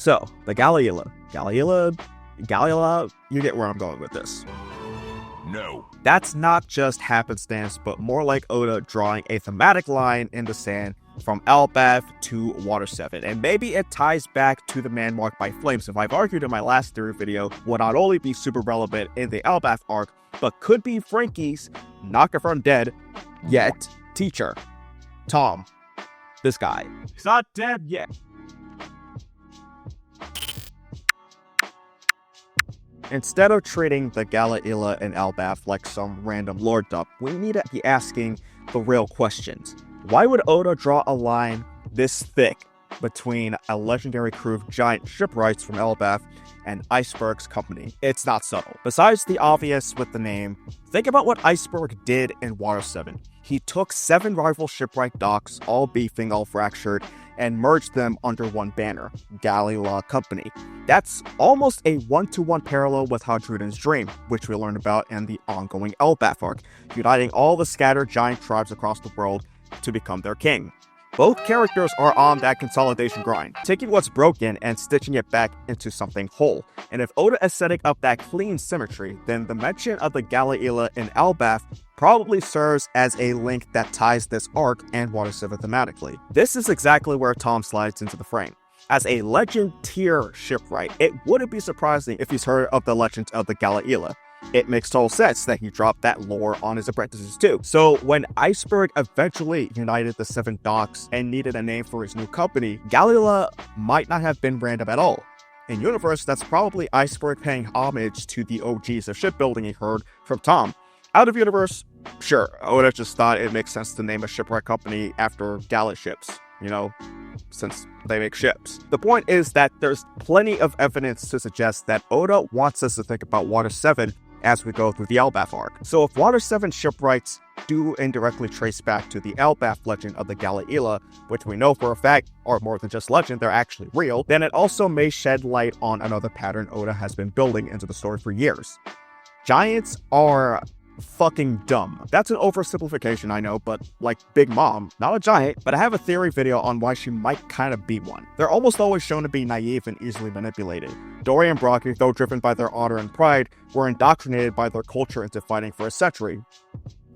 So, the Galleila, you get where I'm going with this. No. That's not just happenstance, but more like Oda drawing a thematic line in the sand from Elbaf to Water 7. And maybe it ties back to the man marked by flames, if I've argued in my last theory video, would not only be super relevant in the Elbaf arc, but could be Franky's not confirmed dead yet teacher, Tom. This guy. He's not dead yet. Instead of treating the Galleila and Elbaf like some random lore dump, we need to be asking the real questions. Why would Oda draw a line this thick between a legendary crew of giant shipwrights from Elbaf and Iceburg's company? It's not subtle. Besides the obvious with the name, think about what Iceburg did in Water 7. He took 7 rival shipwright docks, all beefing, all fractured, and merged them under one banner, Galleila Company. That's almost a one-to-one parallel with Hadruden's Dream, which we learned about in the ongoing Elbaf arc, uniting all the scattered giant tribes across the world to become their king. Both characters are on that consolidation grind, taking what's broken and stitching it back into something whole. And if Oda is setting up that clean symmetry, then the mention of the Galleila in Elbaf probably serves as a link that ties this arc and Water 7 thematically. This is exactly where Tom slides into the frame. As a legend tier shipwright, it wouldn't be surprising if he's heard of the legend of the Galleila. It makes total sense that he dropped that lore on his apprentices too. So when Iceburg eventually united the 7 docks and needed a name for his new company, Galleila might not have been random at all. In universe, that's probably Iceburg paying homage to the OGs of shipbuilding he heard from Tom. Out of universe, sure, Oda just thought it makes sense to name a shipwright company after galley ships, since they make ships. The point is that there's plenty of evidence to suggest that Oda wants us to think about Water 7 as we go through the Elbaf arc. So if Water 7 shipwrights do indirectly trace back to the Elbaf legend of the Galleila, which we know for a fact are more than just legend, they're actually real, then it also may shed light on another pattern Oda has been building into the story for years. Giants are fucking dumb. That's an oversimplification, I know, but like Big Mom, not a giant, but I have a theory video on why she might kind of be one. They're almost always shown to be naive and easily manipulated. Dory and Brocky, though driven by their honor and pride, were indoctrinated by their culture into fighting for a century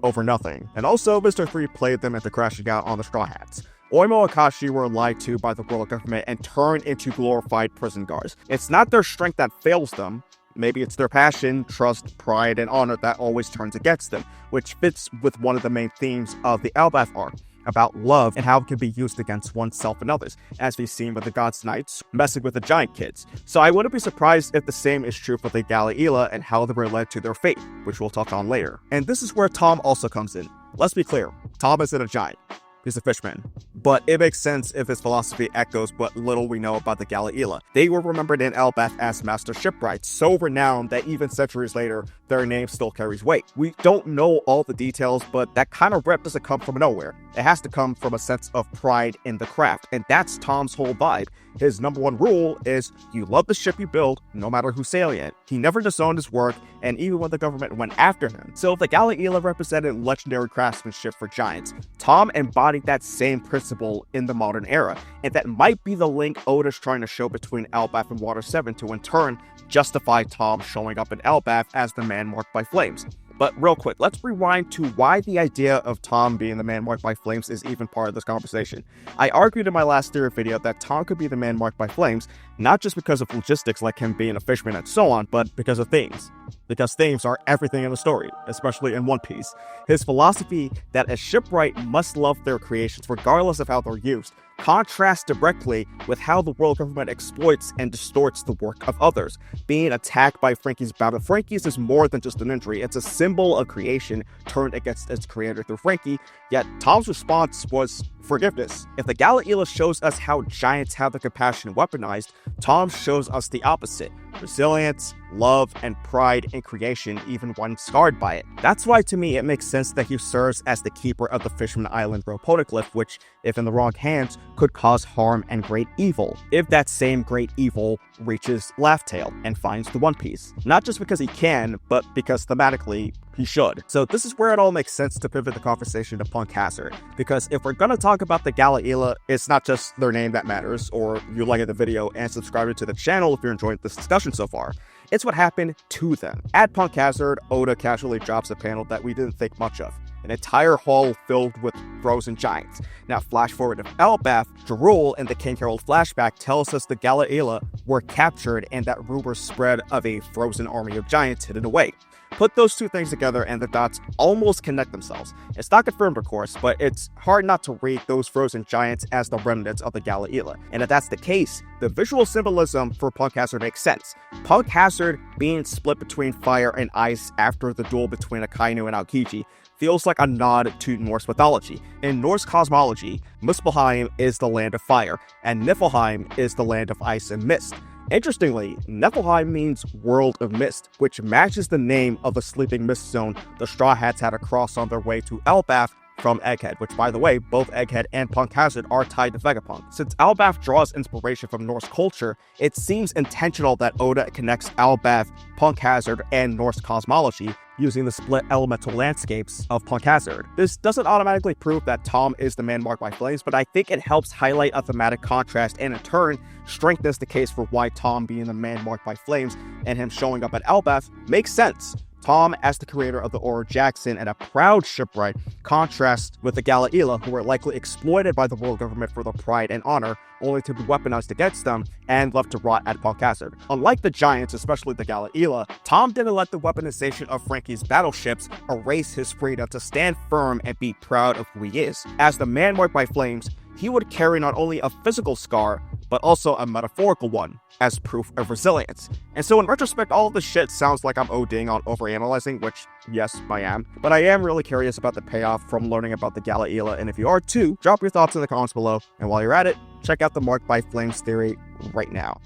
over nothing. And also, Mr. 3 played them into crashing out on the Straw Hats. Oimo and Akashi were lied to by the world government and turned into glorified prison guards. It's not their strength that fails them. Maybe it's their passion, trust, pride, and honor that always turns against them, which fits with one of the main themes of the Elbaf arc, about love and how it can be used against oneself and others, as we've seen with the God's Knights messing with the giant kids. So I wouldn't be surprised if the same is true for the Galleila and how they were led to their fate, which we'll talk on later. And this is where Tom also comes in. Let's be clear, Tom isn't a giant. He's a fishman. But it makes sense if his philosophy echoes what little we know about the Galleila. They were remembered in Elbaf as master shipwrights, so renowned that even centuries later, their name still carries weight. We don't know all the details, but that kind of rep doesn't come from nowhere. It has to come from a sense of pride in the craft, and that's Tom's whole vibe. His number one rule is you love the ship you build, no matter who's sailing it. He never disowned his work, and even when the government went after him. So if the Galleila represented legendary craftsmanship for giants, Tom embodied that same principle in the modern era, and that might be the link Oda's trying to show between Elbaf and Water 7 to in turn justify Tom showing up in Elbaf as the man marked by flames. But real quick, let's rewind to why the idea of Tom being the man marked by flames is even part of this conversation. I argued in my last theory video that Tom could be the man marked by flames, not just because of logistics like him being a fisherman and so on, but because of themes. Because themes are everything in the story, especially in One Piece. His philosophy that a shipwright must love their creations regardless of how they're used contrasts directly with how the world government exploits and distorts the work of others. Being attacked by Franky's battle, Franky's is more than just an injury, it's a symbol of creation turned against its creator through Franky, yet Tom's response was forgiveness. If the Galleila shows us how giants have the compassion weaponized, Tom shows us the opposite. Resilience, love, and pride in creation even when scarred by it. That's why to me it makes sense that he serves as the keeper of the Fisherman Island Road Poneglyph, which, if in the wrong hands, could cause harm and great evil, if that same great evil reaches Laugh Tale and finds the One Piece. Not just because he can, but because thematically, he should. So this is where it all makes sense to pivot the conversation to Punk Hazard, because if we're gonna talk about the Galleila, it's not just their name that matters, or you like the video and subscribe to the channel if you're enjoying this discussion so far. It's what happened to them. At Punk Hazard, Oda casually drops a panel that we didn't think much of. An entire hall filled with frozen giants. Now flash forward to Elbaf, Jarul in the King Harold flashback tells us the Galleila were captured and that rumors spread of a frozen army of giants hidden away. Put those two things together and the dots almost connect themselves. It's not confirmed, of course, but it's hard not to read those frozen giants as the remnants of the Galleila. And if that's the case, the visual symbolism for Punk Hazard makes sense. Punk Hazard being split between fire and ice after the duel between Akainu and Aokiji feels like a nod to Norse mythology. In Norse cosmology, Muspelheim is the land of fire, and Niflheim is the land of ice and mist. Interestingly, Niflheim means World of Mist, which matches the name of the sleeping mist zone the Straw Hats had to cross on their way to Elbaf from Egghead, which, by the way, both Egghead and Punk Hazard are tied to Vegapunk. Since Elbaf draws inspiration from Norse culture, it seems intentional that Oda connects Elbaf, Punk Hazard, and Norse cosmology using the split elemental landscapes of Punk Hazard. This doesn't automatically prove that Tom is the man marked by flames, but I think it helps highlight a thematic contrast and in turn strengthens the case for why Tom being the man marked by flames and him showing up at Elbaf makes sense. Tom, as the creator of the Oro Jackson and a proud shipwright, contrasts with the Galleila, who were likely exploited by the world government for their pride and honor, only to be weaponized against them and left to rot at Punk Hazard. Unlike the giants, especially the Galleila, Tom didn't let the weaponization of Franky's battleships erase his freedom to stand firm and be proud of who he is. As the man marked by flames, he would carry not only a physical scar, but also a metaphorical one, as proof of resilience. And so in retrospect, all of this shit sounds like I'm ODing on overanalyzing, which, yes, I am. But I am really curious about the payoff from learning about the Galleila, and if you are too, drop your thoughts in the comments below. And while you're at it, check out the Marked by Flames theory right now.